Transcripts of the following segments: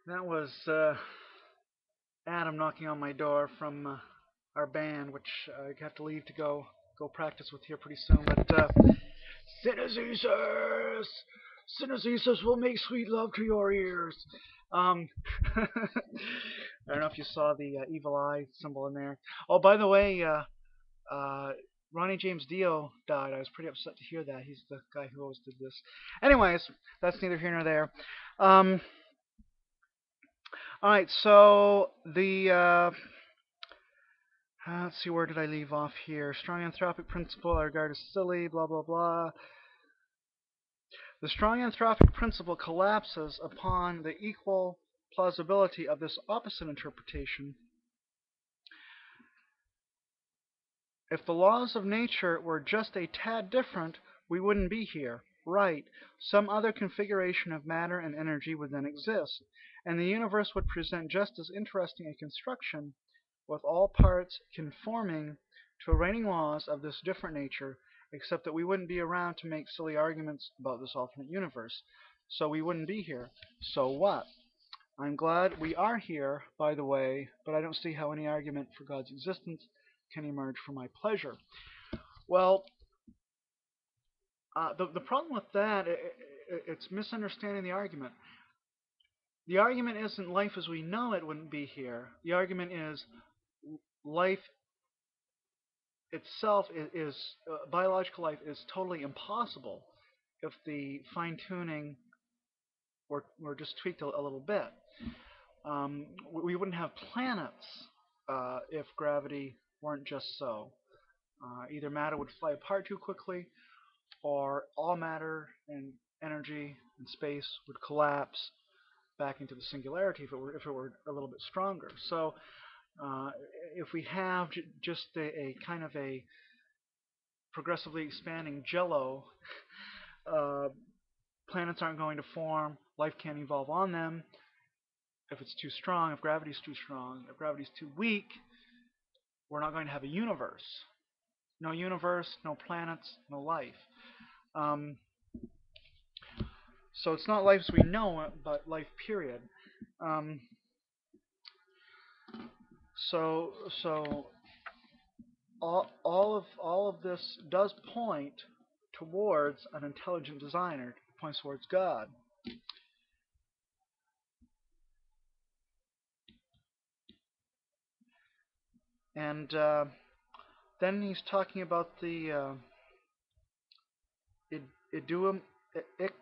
That was Adam knocking on my door from our band, which I have to leave to go practice with here pretty soon. But Synesthesis, Synesthesis will make sweet love to your ears. Um, I don't know if you saw the evil eye symbol in there. Oh, by the way, uh, Ronnie James Dio died. I was pretty upset to hear that. He's the guy who always did this. Anyways, that's neither here nor there. Um, all right, so the let's see, where did I leave off here? Strong anthropic principle I regard as silly, blah blah blah. The strong anthropic principle collapses upon the equal plausibility of this opposite interpretation. If the laws of nature were just a tad different, we wouldn't be here. Right. Some other configuration of matter and energy would then exist, and the universe would present just as interesting a construction, with all parts conforming to reigning laws of this different nature, except that we wouldn't be around to make silly arguments about this alternate universe. So we wouldn't be here. So what? I'm glad we are here, by the way, but I don't see how any argument for God's existence can emerge for my pleasure. Well, the problem with that, it's misunderstanding the argument. The argument isn't life as we know it wouldn't be here. The argument is life itself biological life is totally impossible if the fine tuning were just tweaked a little bit. We wouldn't have planets if gravity weren't just so. Either matter would fly apart too quickly, or all matter and energy and space would collapse back into the singularity if it were a little bit stronger. So uh, if we have just a kind of a progressively expanding jello, uh, planets aren't going to form. Life can't evolve on them. If it's too strong, if gravity's too strong, if gravity's too weak, we're not going to have a universe. No universe, no planets, no life. Um, so it's not life as we know it, but life period. Um, so so all of this does point towards an intelligent designer. It points towards God. And then he's talking about iduum, ik,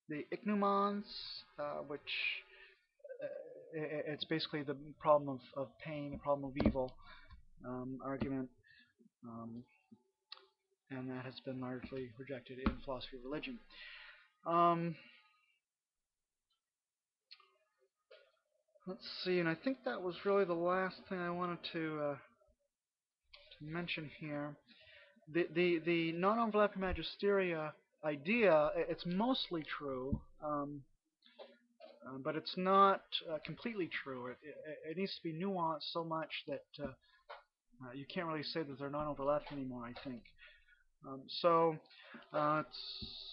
the ichneumons, which it's basically the problem of pain, the problem of evil argument, um, and that has been largely rejected in philosophy of religion. Um, let's see, and I think that was really the last thing I wanted to mention here. The non-overlapping magisteria idea, it's mostly true, but it's not completely true. It needs to be nuanced so much that you can't really say that they're non-overlapping anymore, I think. It's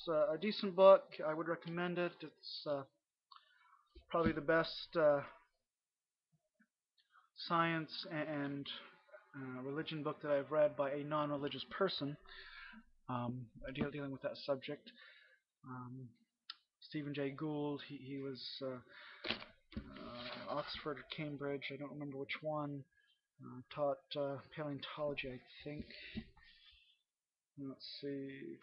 a decent book. I would recommend it. It's probably the best science and religion book that I've read by a non-religious person dealing with that subject. Um, Stephen Jay Gould, he was Oxford or Cambridge, I don't remember which one, taught paleontology, I think. Let's see.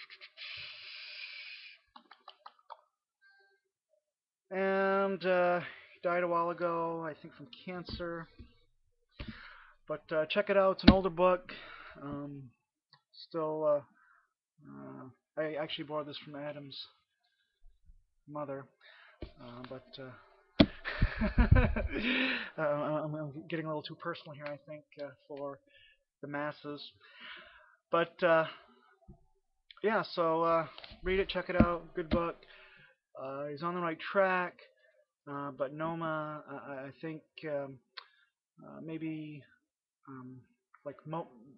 And he died a while ago, I think from cancer. But check it out. It's an older book. Um, still, I actually borrowed this from Adam's mother, but I'm getting a little too personal here, I think, for the masses. But yeah, so read it, check it out. Good book. He's on the right track. But NOMA, I think maybe um, like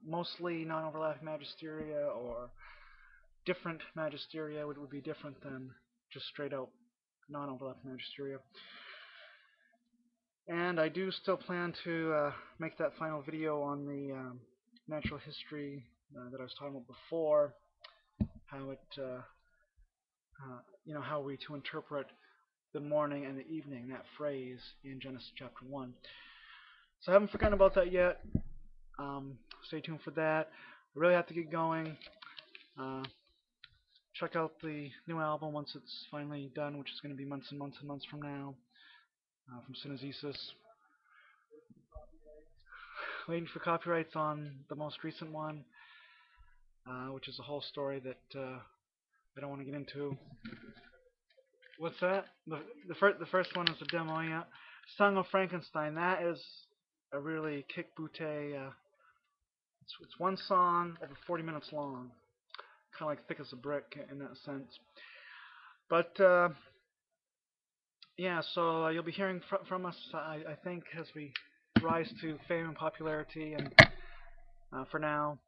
mostly non-overlapping magisteria or different magisteria would be different than just straight out non-overlapping magisteria. And I do still plan to make that final video on the natural history that I was talking about before, how it, how we to interpret the morning and the evening, that phrase in Genesis chapter 1. So I haven't forgotten about that yet. Stay tuned for that. I really have to get going. Check out the new album once it's finally done, which is going to be months and months and months from now, from Synesthesis. Waiting for copyrights on the most recent one, which is a whole story that I don't want to get into. What's that? The first one is a demo, yeah. Song of Frankenstein. That is a really kick-booty. It's one song over 40 minutes long, kind of like thick as a brick in that sense. But yeah, so you'll be hearing from us, I think, as we rise to fame and popularity. And for now,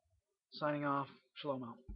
signing off. Shalom out.